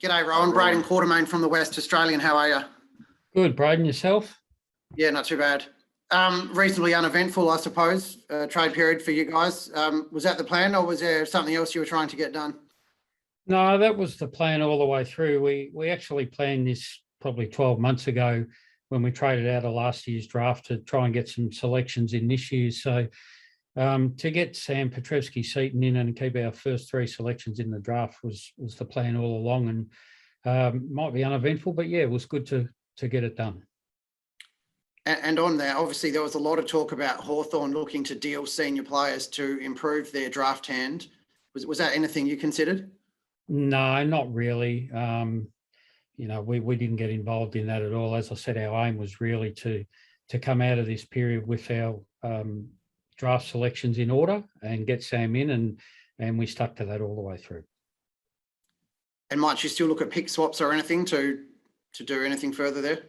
G'day, Rohan. Braden Quartermain from the West Australian. How are you? Good, Braden. Yourself? Yeah, not too bad. Reasonably uneventful, I suppose, trade period for you guys. Was that the plan, or was there something else you were trying to get done? No, that was the plan all the way through. We actually planned this probably 12 months ago when we traded out of last year's draft to try and get some selections in this year. So to get Sam Petrevski-Seton in and keep our first three selections in the draft was the plan all along, and might be uneventful, but yeah, it was good to get it done. And on that, obviously, there was a lot of talk about Hawthorn looking to deal senior players to improve their draft hand. Was that anything you considered? No, not really. We didn't get involved in that at all. As I said, our aim was really to come out of this period with our draft selections in order and get Sam in, and we stuck to that all the way through. And might you still look at pick swaps or anything to do anything further there?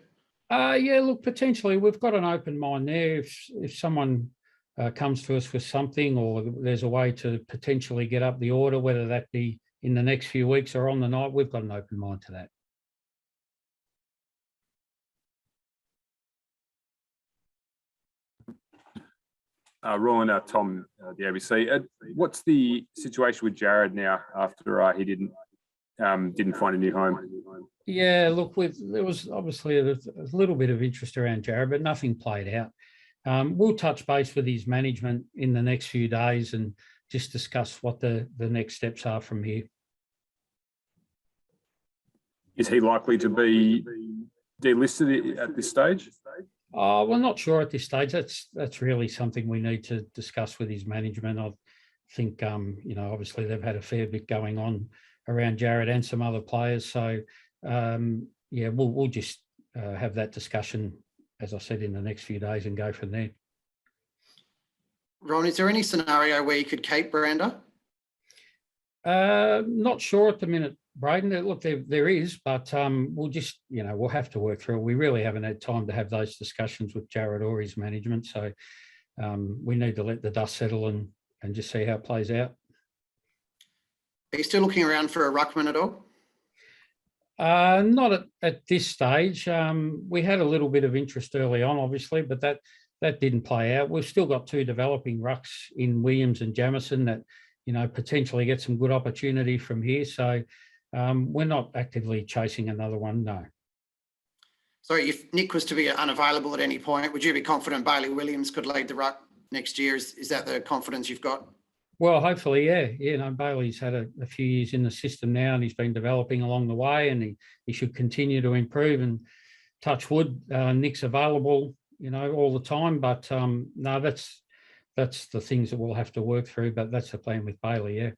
Yeah, look, potentially we've got an open mind there. If someone comes to us with something, or there's a way to potentially get up the order, whether that be in the next few weeks or on the night, we've got an open mind to that. Rohan, Tom, the ABC. What's the situation with Jared now after he didn't find a new home? Yeah, look, there was obviously a little bit of interest around Jared, but nothing played out. We'll touch base with his management in the next few days and just discuss what the next steps are from here. Is he likely to be delisted at this stage? We're not sure at this stage. That's really something we need to discuss with his management. I think, obviously they've had a fair bit going on around Jared and some other players. So, yeah, we'll just have that discussion, as I said, in the next few days and go from there. Ron, is there any scenario where you could keep Brander? Not sure at the minute, Braden. Look, there is, but we'll just, we'll have to work through it. We really haven't had time to have those discussions with Jared or his management. So we need to let the dust settle and just see how it plays out. Are you still looking around for a ruckman at all? Not at this stage. We had a little bit of interest early on, obviously, but that didn't play out. We've still got two developing rucks in Williams and Jamison that, potentially get some good opportunity from here. So we're not actively chasing another one, no. So if Nick was to be unavailable at any point, would you be confident Bailey Williams could lead the ruck next year? Is that the confidence you've got? Well, hopefully, yeah. Bailey's had a few years in the system now, and he's been developing along the way, and he should continue to improve. And touch wood, Nick's available, all the time. But no, that's the things that we'll have to work through. But that's the plan with Bailey, yeah.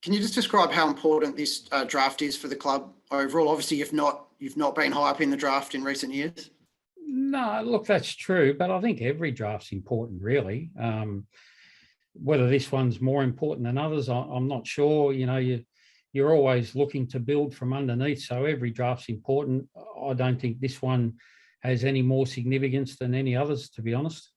Can you just describe how important this draft is for the club overall? Obviously, you've not been high up in the draft in recent years. No, look, that's true, but I think every draft's important, really. Whether this one's more important than others, I'm not sure. You're always looking to build from underneath, so every draft's important. I don't think this one has any more significance than any others, to be honest.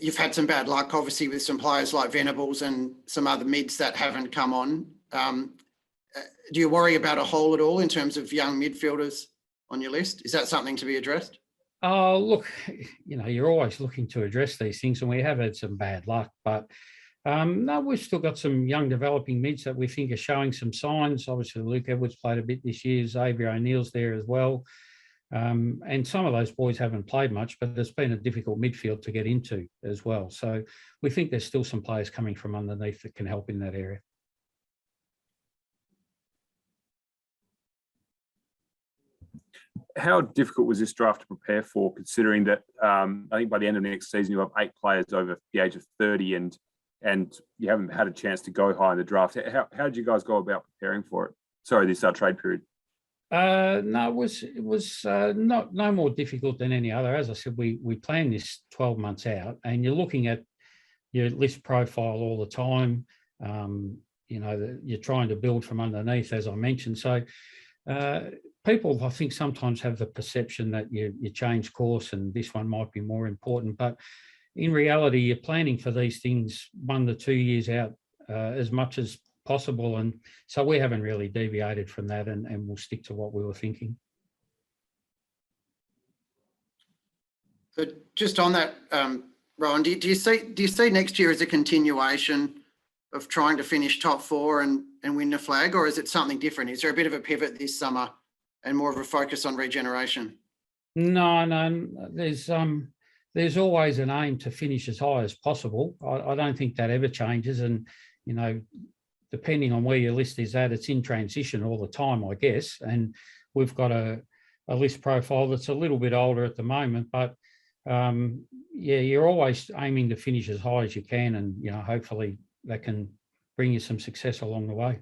You've had some bad luck, obviously, with some players like Venables and some other mids that haven't come on. Do you worry about a hole at all in terms of young midfielders on your list? Is that something to be addressed? Oh, look, you're always looking to address these things, and we have had some bad luck. But no, we've still got some young developing mids that we think are showing some signs. Obviously, Luke Edwards played a bit this year. Xavier O'Neill's there as well. And some of those boys haven't played much, but it's been a difficult midfield to get into as well. So we think there's still some players coming from underneath that can help in that area. How difficult was this draft to prepare for, considering that I think by the end of next season, you have 8 players over the age of 30 and you haven't had a chance to go high in the draft. How did you guys go about preparing for it? Sorry, this trade period. No, it was no more difficult than any other. As I said, we planned this 12 months out, and you're looking at your list profile all the time. You're trying to build from underneath, as I mentioned. So people, I think, sometimes have the perception that you change course and this one might be more important. But in reality, you're planning for these things 1 to 2 years out as much as possible. And so we haven't really deviated from that, and we'll stick to what we were thinking. But just on that, Rohan, do you see next year as a continuation of trying to finish top 4 and win the flag, or is it something different? Is there a bit of a pivot this summer and more of a focus on regeneration? No. There's always an aim to finish as high as possible. I don't think that ever changes. And, you know, depending on where your list is at, it's in transition all the time, I guess. And we've got a list profile that's a little bit older at the moment, but yeah, you're always aiming to finish as high as you can. And, you know, hopefully that can bring you some success along the way.